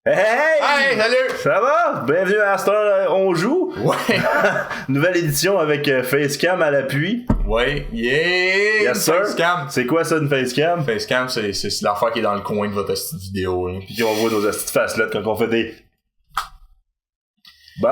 Hey! Hey, salut! Ça va? Bienvenue à Star On Joue. Ouais! Nouvelle édition avec Facecam à l'appui. Ouais, yeah! Yes, sir. Facecam! C'est quoi ça, une Facecam? Facecam, c'est l'affaire qui est dans le coin de votre petite vidéo. Là. Puis on voit nos petites faces-là quand on fait des... Bon,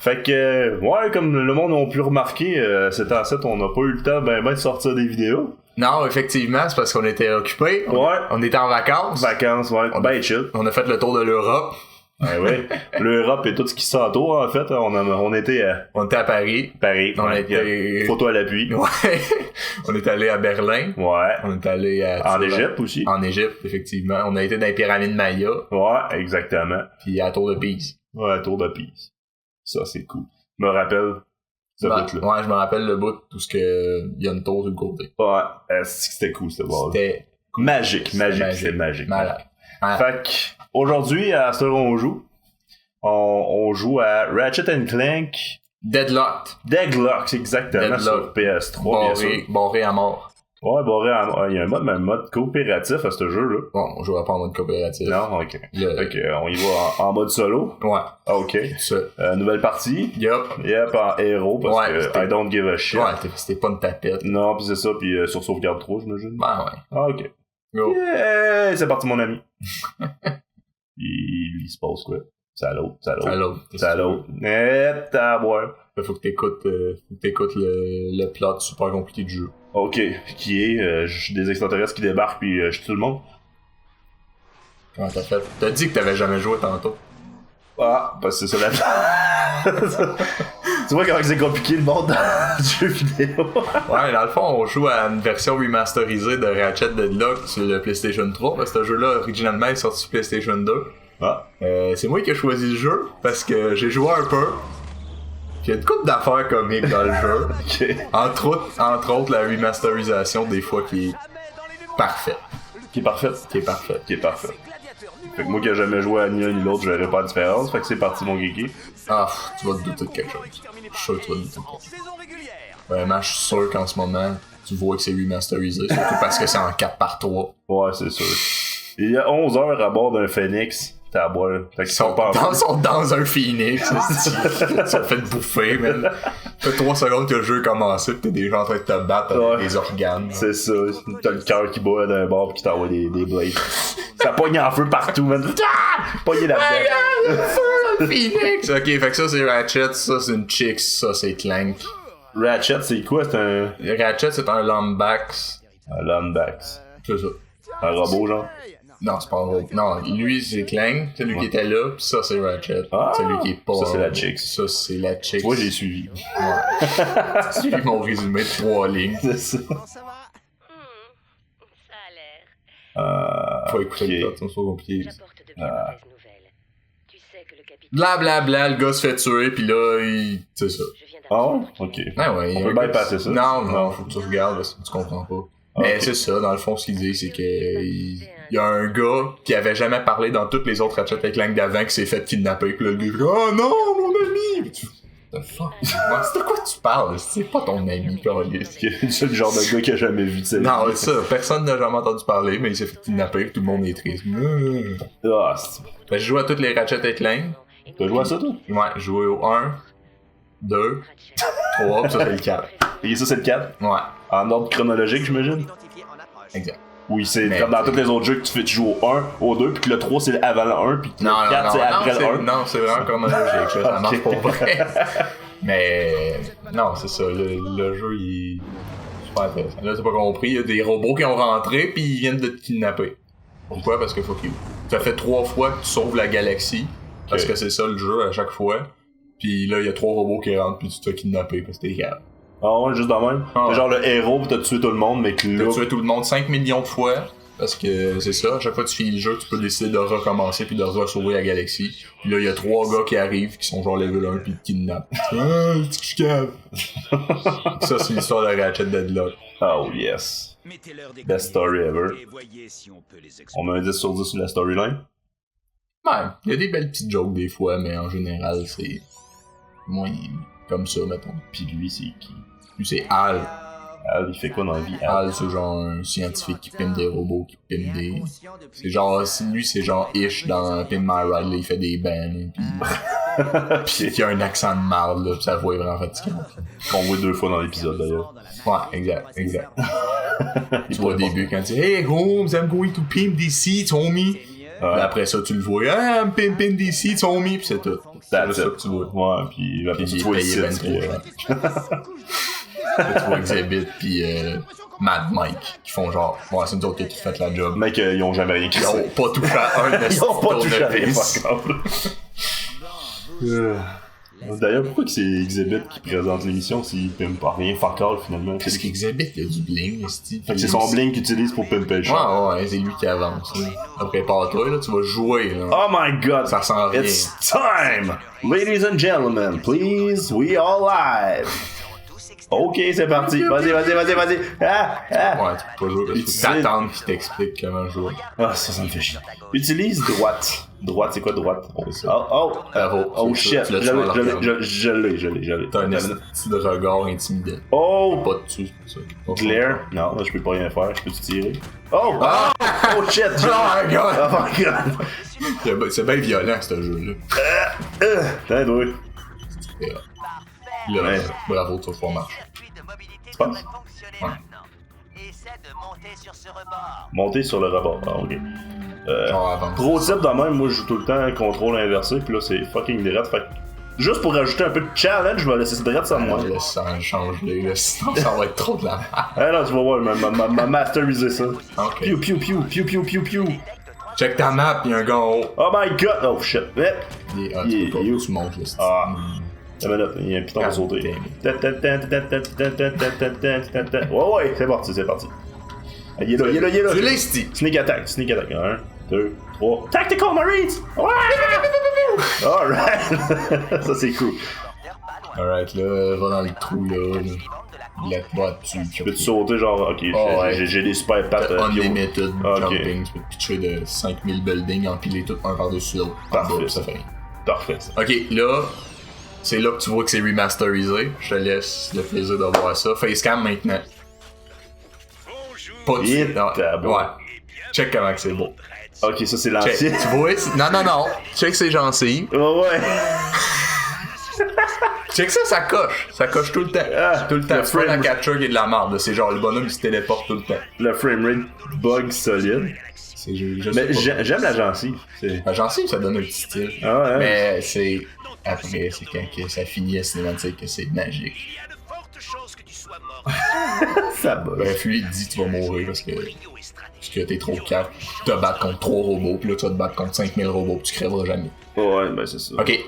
fait que, ouais, comme le monde a pu remarquer, cet ancêtre, on n'a pas eu le temps de sortir des vidéos. Non, effectivement, c'est parce qu'on était occupés. Ouais. On était en vacances. Vacances, ouais. Ben chill. On a fait le tour de l'Europe. Ouais. L'Europe et tout ce qui s'entoure, en fait. On était On était à Paris. Paris. On ouais, était... Photo à l'appui. Ouais. On est allé à Berlin. Ouais. On est allé à... En Égypte aussi. En Égypte, effectivement. On a été dans les pyramides Maya. Ouais, exactement. Puis à la Tour de Pise. Ouais, Tour de Pise. Ça, c'est cool. Je me rappelle ce bout-là. Ouais, je me rappelle le bout où il y a une tour sur le côté. Ouais, c'était cool, cette boîte. C'était magique. C'était magique. Malade. Ouais. Fait que, aujourd'hui, à ce qu'on on joue, on joue à Ratchet & Clank Deadlocked. Deadlocked, exactement, sur PS3, bien sûr. Barré à mort. Ouais, il y a un mode coopératif à ce jeu-là. Bon, on jouera pas en mode coopératif. Non, ok. On y va en mode solo. Ouais. Ah, ok. Ça. Nouvelle partie. Yup. En héros, parce Ouais, que I don't give a shit. Ouais, c'était pas une tapette. Non, pis c'est ça, pis sur sauvegarde 3, j'imagine. Ben ouais. Ah, ok. Go. Yeah, c'est parti, mon ami. il se passe quoi? C'est à l'autre. C'est à l'autre. À boire. Faut que t'écoutes le plot super compliqué du jeu. Ok, qui est des extraterrestres qui débarquent puis je tue tout le monde. Comment t'as fait? T'as dit que t'avais jamais joué tantôt. Ah, parce que c'est ça la... Tu vois comment c'est compliqué le monde dans le jeu vidéo. Ouais, dans le fond, on joue à une version remasterisée de Ratchet Deadlock sur le PlayStation 3. Parce que ce jeu-là, originalement, est sorti sur PlayStation 2. Ah. C'est moi qui ai choisi le jeu parce que j'ai joué un peu. Puis il y a une couple d'affaires comiques dans le jeu. Ok. Entre autres, la remasterisation, des fois, qui est parfaite. Qui est parfaite. Fait que moi qui ai jamais joué à ni l'un ni l'autre, je verrais pas la différence. Fait que c'est parti, mon kiki. Ah, tu vas te douter de quelque chose. Je suis sûr que tu vas te douter de quelque chose. Vraiment, je suis sûr qu'en ce moment, tu vois que c'est remasterisé. Surtout parce que c'est en 4x3. Ouais, c'est sûr. Il y a 11 heures à bord d'un Phoenix. T'es à boire. Fait qu'ils sont dans un Phoenix. Ça te fait te bouffer, man. Ça fait 3 secondes que le jeu a commencé pis t'es déjà en train de te battre avec des organes. C'est ça. T'as le cœur qui bat d'un bord pis qui t'envoie des blades. Ça pogne en feu partout, man. Pogné là-dedans. Le Phoenix! Ok, fait que ça c'est Ratchet, ça c'est une Chicks, ça c'est Clank. Ratchet, c'est quoi? C'est un... Ratchet, c'est un Lombax. Un Lombax. C'est ça. Un robot, genre? Non, c'est pas un robot. Non, lui c'est Clank, celui qui était là, pis ça c'est Ratchet. Ah, celui qui est pas. Ça c'est la Chicks. Ça c'est la Chicks. Tu vois, j'ai suivi. Ouais. J'ai suivi mon résumé de 3 lignes. C'est ça. Ça a l'air. Faut écouter le plot, c'est pas compliqué. J'apporte de bien mauvaises nouvelles. Tu sais que le capitaine... Blablabla, le gars se fait tuer, pis là, c'est ça. Je viens Ah, d'apprendre ok. qu'il- Ouais, On peut bypasser ça. Non, faut que tu regardes, parce que tu comprends pas. Mais Ok. c'est ça, dans le fond, ce qu'il dit, c'est que il y a un gars qui avait jamais parlé dans toutes les autres Ratchet & Clank d'avant qui s'est fait kidnapper, pis là, le gars dit « Oh non, mon ami! » The fuck? C'est de quoi tu parles? C'est pas ton ami, câlisse. C'est le genre de gars qui a jamais vu de sa vie. Non, c'est ça, personne n'a jamais entendu parler, mais il s'est fait kidnapper, pis tout le monde est triste. Ah, c'est... Fait que je joue à toutes les Ratchet & Clank. T'as joué à ça, toi? Ouais, je jouais au 1, 2, 3, pis ça c'est le 4. Et ça, c'est le 4? Ouais, En ordre chronologique, j'imagine? exact. Oui, c'est Mais- comme dans tous les autres jeux que tu joues au 1, au 2, puis que le 3 c'est avant le 1, puis que le 4 c'est après le 1. Non, c'est vraiment chronologique, là, ça marche Ok. pour vrai. Mais non, c'est ça, le jeu il est super intéressant. Là, t'as pas compris, il y a des robots qui ont rentré puis ils viennent de te kidnapper. Pourquoi? Parce que fuck you. Ça fait 3 fois que tu sauves la galaxie, parce Ok. que c'est ça le jeu à chaque fois. Puis là, il y a 3 robots qui rentrent puis tu te fais kidnapper parce que t'es capable. Ah ouais, juste de même. Ah ouais. Genre le héros, pis t'as tué tout le monde, mais que T'as là... tué tout le monde 5 millions de fois. Parce que c'est ça, à chaque fois que tu finis le jeu, tu peux décider de recommencer puis de re-sauver la galaxie. Puis là, il y a 3 gars qui arrivent, qui sont genre level 1 puis ils te kidnappent. Ah, c'est que je cave. Ça, c'est l'histoire de Ratchet Deadlock. Oh yes. Best story ever. On met un 10 sur 10 sur la storyline. Ouais, il y a des belles petites jokes des fois, mais en général, c'est moins comme ça, mettons. Pis lui, c'est qui? Lui, c'est Al. Al, il fait quoi dans la vie? Al, c'est genre un scientifique qui pimpe des robots, qui pimpe des... C'est genre, lui, c'est genre Ish dans Pimp My Ride, là, il fait des bands, pis il a un accent de marde, là, pis sa voix est vraiment fatigante. Qu'on voit 2 fois dans l'épisode, d'ailleurs. Ouais, exact. Tu vois au début quand tu dis « Hey Holmes, I'm going to pimp these seats, homie ». Puis après ça, tu le vois « I'm pimping these seats, homie », pis c'est tout. C'est ça que tu vois. Ouais, pis après tu vois ici, Là, tu vois Exhibit pis Mad Mike qui font genre ouais c'est nous autres qui fait la job. Mec, ils ont jamais rien Ils ont pas touché à un de Ils ont pas touché à rien, fuck D'ailleurs, pourquoi que c'est Exhibit qui présente l'émission s'il pimpe pas rien? Fuck all, finalement. Parce qu'Exhibit, il y a du bling, fait que c'est son bling qu'il utilise pour pimper le shop. Ouais, c'est lui qui avance. Après, prépare-toi, là, tu vas jouer, là. Oh my god! Ça sent rien. It's time! Ladies and gentlemen, please, we are live! Ok, c'est parti. Vas-y. Ah! Ouais, tu peux pas jouer parce que t'attends qu'il t'explique comment jouer. Ah, ça me fait chier. Utilise droite. Droite, c'est quoi droite? Oh shit. Je l'ai. T'as un petit de regard intimidant. Oh! Pas dessus, c'est pour ça. Glare? Non, là, je peux pas rien faire. Je peux te tirer. Oh! Oh shit! Oh my god! Oh my god! C'est bien violent, ce jeu-là. T'as doué. Là, bravo, tu vas pouvoir marcher. Tu penses? Ouais. Monter sur le rebord. Ah, ok. Genre avant. Gros type de même, moi je joue tout le temps contrôle inversé, pis là c'est fucking direct. Fait que juste pour rajouter un peu de challenge, je vais laisser ce direct sans moi. Là, ça change les sinon ça va être trop de la merde. Ah non, tu vas voir, ma masteriser ça. Ok. Piu. Check ta map, y'a un gars en haut. Oh my god! Oh shit! Tu montes là. Ah. Il y a un piton à sauter. Ouais, c'est parti. Il est là. Tu l'es, Steve. Sneak attack. 1, 2, 3. Tactical Marines! Ouais! Alright! Ça c'est cool. Alright, là, va dans le trou, là. Là, tu peux sauter, genre, ok, j'ai des super pattes. Unlimited jumping. Tu peux te pitcher de 5000 buildings, empiler tout un par-dessus l'autre. Parfait. Ça fait. Parfait. Ok, là. C'est là que tu vois que c'est remasterisé. Je te laisse le plaisir de voir ça. Facecam maintenant. Pas de suite. Ouais. Check comment que c'est beau. Ok, ça c'est l'ancien. Tu vois? Non. Check ses gencives. Ouais. Check ça, ça coche. Ça coche tout le temps. Tout le temps. C'est pas un catcher qui est de la merde. C'est genre le bonhomme qui se téléporte tout le temps. Le framerate bug solide. Mais j'aime la gencive. La gencive, ça donne un petit style. Ah ouais. Mais c'est... Après, c'est quand ça finit à cinématique que c'est magique. Ça va. Bref, lui, il dit tu vas mourir parce que t'es trop cap. Tu te battre contre 3 robots, puis là, tu vas te battre contre 5000 robots, puis tu crèveras jamais. Ouais, ben c'est ça. Ok.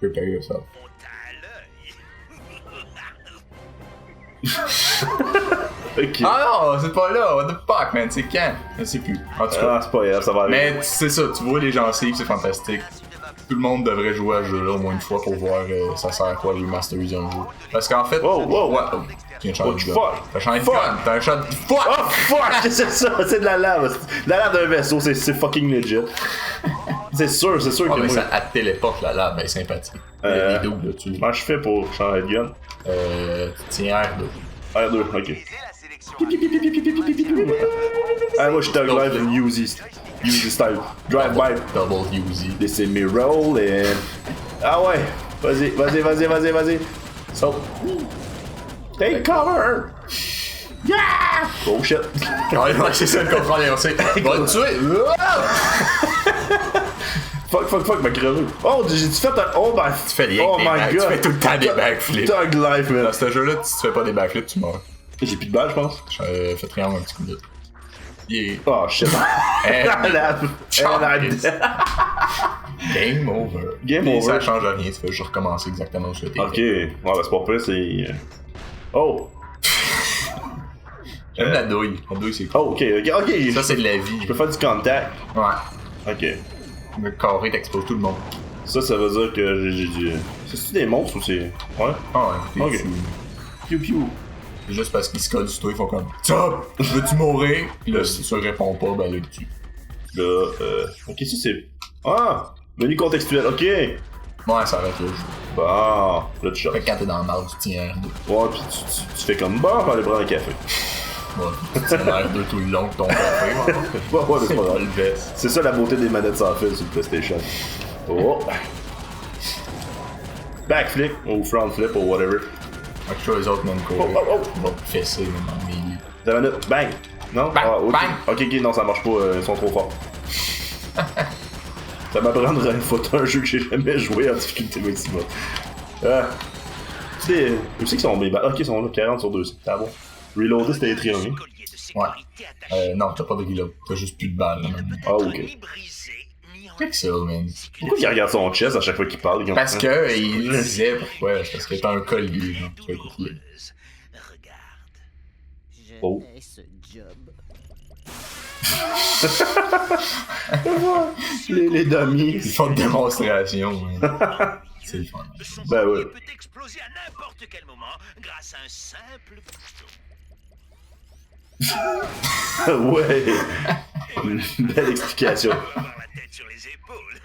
Prepare yourself. Ok. Ah non, c'est pas là, what the fuck, man, c'est quand? Je sais plus. En tout cas. Ah, c'est pas grave, ça va aller. Mais c'est ça, tu vois les gencives, c'est fantastique. Tout le monde devrait jouer à ce jeu-là au moins une fois pour voir ça sert à quoi remasteriser un jeu. Parce qu'en fait. Wow. Ouais, tu viens de changer de gun. T'as changé de gun. T'as un shot de fuck! Oh fuck! C'est ça, c'est de la lave. La lave d'un vaisseau, c'est fucking legit. C'est sûr que mais moi... ça téléporte la lave, ben sympathique. Il y a des doubles là-dessus. Comment je fais pour changer de gun? Tiens R2. R2, ok. Ah, moi je suis live in Uzi style. Drive by. Double Uzi. Laissez me roll and... Ah ouais! Vas-y. So. Take cover! Yeah! Oh shit! Ouais, c'est ça le contrôle inversé. Va le tuer! Fuck, m'a crevé. Oh, j'ai-tu fait un... Oh my... Tu fais rien. Oh my god! Tu fais tout le temps des backflips. Thug life, man. Dans ce jeu-là, si tu fais pas des backflips, tu meurs. J'ai plus de balles, je pense. Fais triangle un petit coup de... Yeah. Oh shit. Game over. Game over. Ça change rien, tu fais juste recommencer exactement où tu étais. Ok. Ouais, bah c'est pas pire, c'est... Oh! J'aime la douille. La douille, c'est cool. Oh, ok. Ça, c'est de la vie. Je peux faire du contact. Ouais. Ok. Le carré t'explose tout le monde. Ça veut dire que j'ai du... C'est-tu des monstres ou c'est... Ouais? Ah ouais, ok. Piu. C'est juste parce qu'ils se collent sur toi, ils font comme Top! Veux-tu mourir? Pis là, si tu réponds pas, ben là, tu tues. Là, ok, ça c'est... Ah! Menu contextuel, ok! Ouais, ça arrête le jeu. Bon, là tu Fait chantes. que quand t'es dans le marde, tu tiens R2. Ouais, pis tu fais comme bon, on va aller prendre un café. Ouais, tu tiens R2 tout le long de ton café, Ouais, ouais, mais c'est pas grave. le veste. C'est ça la beauté des manettes sans fil sur le PlayStation. Oh! Backflip ou front flip ou whatever. Fait que je vois les autres même courir. Oh, oh, oh. Ils vont te fesser même dans le milieu. T'as la minute. Bang! Non? Bang, Ah, ok. bang. Ok, non, ça marche pas, ils sont trop forts. Ça m'apprendra une fois un jeu que j'ai jamais joué en difficulté maximum. Ah. C'est. Où c'est qu'ils sont bien. Ok, ils sont là, 40 sur 2. C'est bon. Reloader, c'était les triangles. Ouais. Non, t'as pas de reload. T'as juste plus de balles, là, même. Ah, ok. Qu'est-ce que c'est, man? Pourquoi il regarde son chest à chaque fois qu'il parle? Parce que il disait pourquoi. Parce que t'as un collier, là. Tu vois, écoute-le. Oh. Ce job. Les dummies. Ils font une démonstration, man. C'est le fun. Ben ouais. peut exploser à n'importe quel moment grâce à un simple couteau. Ouais. Une belle explication. Avoir la tête sur les épaules.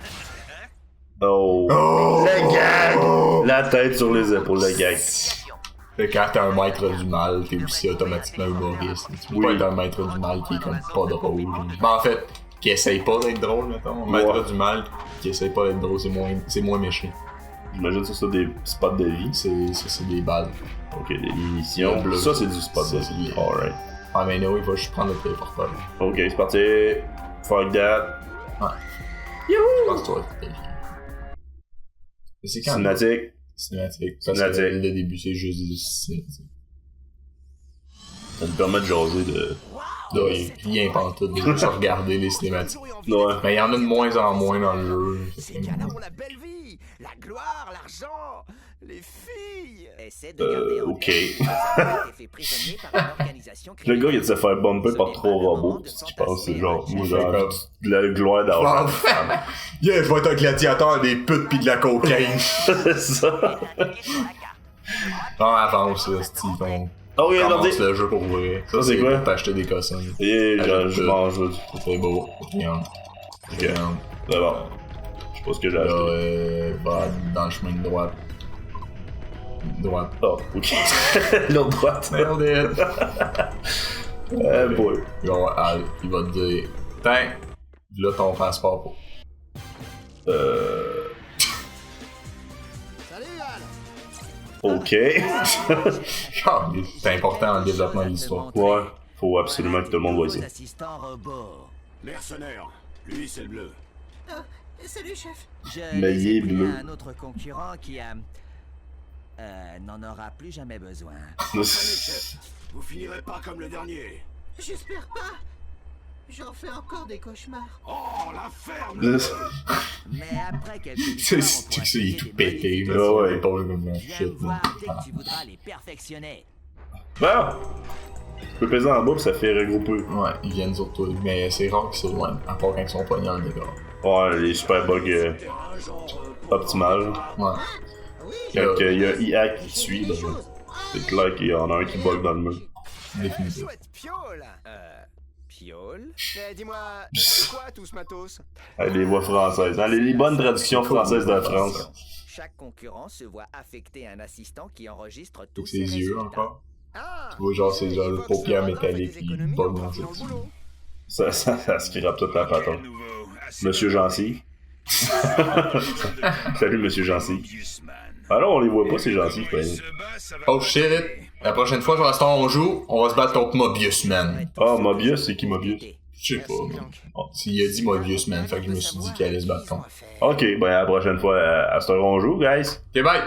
Oh. Oh! Le gag! La tête sur les épaules, le gag. Fait que quand t'es un maître du mal, t'es aussi automatiquement humoriste. Tu peux pas être un maître du mal qui est comme pas drôle. Ben en fait, qui essaye pas d'être drôle, mettons. Un maître Ouais. du mal qui essaye pas d'être drôle, c'est moins méchant. J'imagine ça, c'est des spots de vie. C'est des balles. Ok, des munitions. Le bleu. Ça, c'est du spot Ça, de c'est vie. des- Alright. Ah mais non, il va juste prendre le téléporteur. Ok, c'est parti. Fuck that. Je pense que tu vas être Mais c'est quand même Cinématique. cinématique. Parce Cinématique. que le début, c'est juste des cinématiques. Ça me permet de jaser de. Là, rien pantoute, de juste regarder les cinématiques. Ouais. Mais il y en a de moins en moins dans le jeu. Ces gars-là ont la belle vie, la gloire, l'argent, les filles. Essaie de garder en Ok. tête que ça a été fait prisonnier par une organisation Le gars, il a de se faire bumper Ce par n'est 3 pas le robots. moment de Tout ce qu'il pense, c'est genre, moi, fantasmer. genre, de la gloire d'argent. Yeah, je vais être un gladiateur, des putes pis de la cocaïne. C'est ça. Non, avance, là, Steve. On Oh, il a commence demandé. le jeu pour vrai. Ça, c'est quoi? Pour t'acheter des cossins. Et je mange. C'est beau. Regarde. Regarde. C'est bon. Je sais pas ce que j'ai Là, acheté. va dans le chemin de droite. Droite. Oh, ok. L'autre droite. Nailed it. Eh boy. Là, Al, il va te dire, tiens, là ton passeport pour. Salut Al. Ok. Ah, c'est important dans le développement de l'histoire. Ouais. Faut absolument que tout le monde voit ça. Assistant robot. Mercenaire, lui c'est le bleu. Salut chef. Je Mais les il ai est pris bleu. à un autre concurrent qui n'en aura plus jamais besoin. Vous finirez pas comme le dernier. J'espère pas. J'en fais encore des cauchemars. Oh, la ferme. Mais après quelques C'est victoires, on pourra il est tirer tout des pété, bonnes là. Ah ouais. Il est pas comme un Viens me shit, voir dès là. que tu voudras les perfectionner. Bon. Tu peux peser en bas pis ça fait regrouper. Ouais, ils viennent sur toi, mais c'est rare qu'ils s'éloignent, à part quand ils sont pognés dans le décor. Ouais, les super bugs optimales. Ouais. Quand il y a IA qui te suit, ben, c'est clair qu'il y en a un qui bug dans le mur. Définitif. Chouette piole. Piole. Dis-moi, c'est quoi tout ce matos? Avec les voix françaises. Hein, les bonnes traductions françaises de la France. Chaque concurrent se voit affecter un assistant qui enregistre tous Avec ses yeux résultats. encore. Ah, Tu vois, genre, c'est genre le Fox paupière Randolph fait métallique des qui économies bug en dans faisant cette le boulot. Ça scrape toute la patente. Monsieur Gentil. Salut, Monsieur Gentil. Alors, on les voit pas, ces gentils, Oh shit! La prochaine fois, genre, on joue, on va se battre contre Mobius Man. Ah, Mobius, c'est qui Mobius? Je sais pas, man. Oh, il a dit Mobius Man, fait que je me suis dit qu'il allait se battre contre. Ok, ben à la prochaine fois, à ce heure on joue, guys. Ok, bye!